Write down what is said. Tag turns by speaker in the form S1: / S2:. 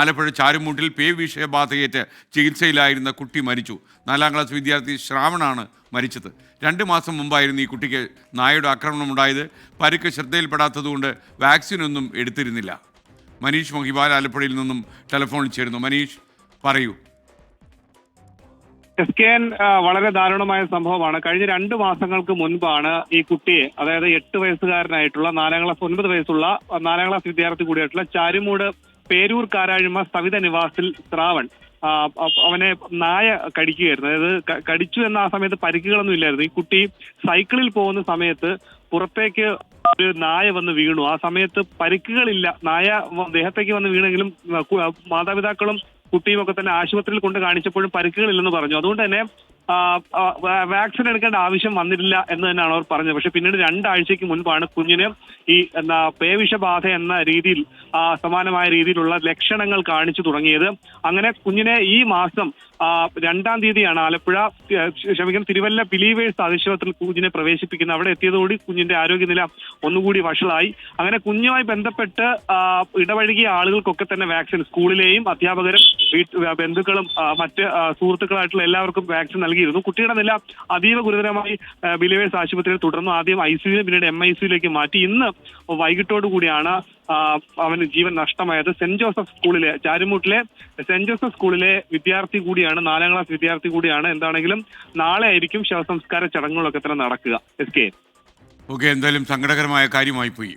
S1: ആലപ്പുഴ ചാരുമൂട്ടിൽ പേവിഷബാധയേറ്റ് ചികിത്സയിലായിരുന്ന കുട്ടി മരിച്ചു. 4ാം ക്ലാസ് വിദ്യാർത്ഥി ശ്രാവണാണ് മരിച്ചത്. 2 മാസം മുമ്പായിരുന്നു ഈ കുട്ടിക്ക് നായയുടെ ആക്രമണമുണ്ടായത്. പരിക്ക് ശ്രദ്ധയിൽപ്പെടാത്തതുകൊണ്ട് വാക്സിനൊന്നും എടുത്തിരുന്നില്ല. മനീഷ് മഹിബാൽ ആലപ്പുഴയിൽ നിന്നും ടെലിഫോണിൽ ചേരുന്നു. മനീഷ്, പറയൂ.
S2: SKN വളരെ ദാരുണമായ സംഭവമാണ്. കഴിഞ്ഞ 2 മാസങ്ങൾക്ക് മുൻപാണ് ഈ കുട്ടിയെ, അതായത് 8 വയസ്സുകാരനായിട്ടുള്ള 9 വയസ്സുള്ള 4ാം ക്ലാസ് വിദ്യാർത്ഥി കൂടിയായിട്ടുള്ള ചാരുമൂട് പേരൂർ കാരാഴിമ സവിത നിവാസിൽ ശ്രാവൺ അവനെ നായ കടിക്കുകയായിരുന്നു. അതായത് കടിച്ചു എന്ന ആ സമയത്ത് പരിക്കുകളൊന്നും ഇല്ലായിരുന്നു. ഈ കുട്ടി സൈക്കിളിൽ പോകുന്ന സമയത്ത് പുറത്തേക്ക് ഒരു നായ വന്ന് വീണു. ആ സമയത്ത് പരിക്കുകളില്ല. നായ ദേഹത്തേക്ക് വന്ന് വീണെങ്കിലും മാതാപിതാക്കളും കുട്ടിയും ഒക്കെ തന്നെ ആശുപത്രിയിൽ കൊണ്ട് കാണിച്ചപ്പോഴും പരിക്കുകളില്ലെന്ന് പറഞ്ഞു. അതുകൊണ്ട് തന്നെ വാക്സിൻ എടുക്കേണ്ട ആവശ്യം വന്നിട്ടില്ല എന്ന് തന്നെയാണ് അവർ പറഞ്ഞത്. പക്ഷെ പിന്നീട് 2 ആഴ്ചയ്ക്ക് മുൻപാണ് കുഞ്ഞിന് ഈ പേവിഷബാധ എന്ന രീതിയിൽ സമാനമായ രീതിയിലുള്ള ലക്ഷണങ്ങൾ കാണിച്ചു തുടങ്ങിയത്. അങ്ങനെ കുഞ്ഞിനെ ഈ മാസം 2-ാം തീയതിയാണ് തിരുവല്ല ബിലീവേഴ്സ് ആശുപത്രിയിൽ കുഞ്ഞിനെ പ്രവേശിപ്പിക്കുന്നത്. അവിടെ എത്തിയതോടെ കുഞ്ഞിന്റെ ആരോഗ്യനില ഒന്നുകൂടി വഷളായി. അങ്ങനെ കുഞ്ഞുമായി ബന്ധപ്പെട്ട് ഇടപഴകിയ ആളുകൾക്കൊക്കെ തന്നെ വാക്സിൻ, സ്കൂളിലെയും അധ്യാപകരും ബന്ധുക്കളും മറ്റ് സുഹൃത്തുക്കളായിട്ടുള്ള എല്ലാവർക്കും വാക്സിൻ നൽകിയിരുന്നു. കുട്ടിയുടെ നില അതീവ ഗുരുതരമായി ബിലീവേഴ്സ് ആശുപത്രിയിൽ തുടർന്നു. ആദ്യം ICU, പിന്നീട് MICUയിലേക്ക് മാറ്റി. ഇന്ന് വൈകിട്ടോടു കൂടിയാണ് അവന് ജീവൻ നഷ്ടമായത്. സെന്റ് ജോസഫ് സ്കൂളിലെ, ചാരുമൂട്ടിലെ സെന്റ് ജോസഫ് സ്കൂളിലെ വിദ്യാർത്ഥി കൂടിയാണ്, 4ാം ക്ലാസ് വിദ്യാർത്ഥി കൂടിയാണ്. എന്താണെങ്കിലും നാളെ ആയിരിക്കും ശവസംസ്കാര ചടങ്ങുകളൊക്കെ തന്നെ നടക്കുക. SK.
S1: ഓക്കെ, എന്തായാലും സങ്കടകരമായ കാര്യമായി പോയി.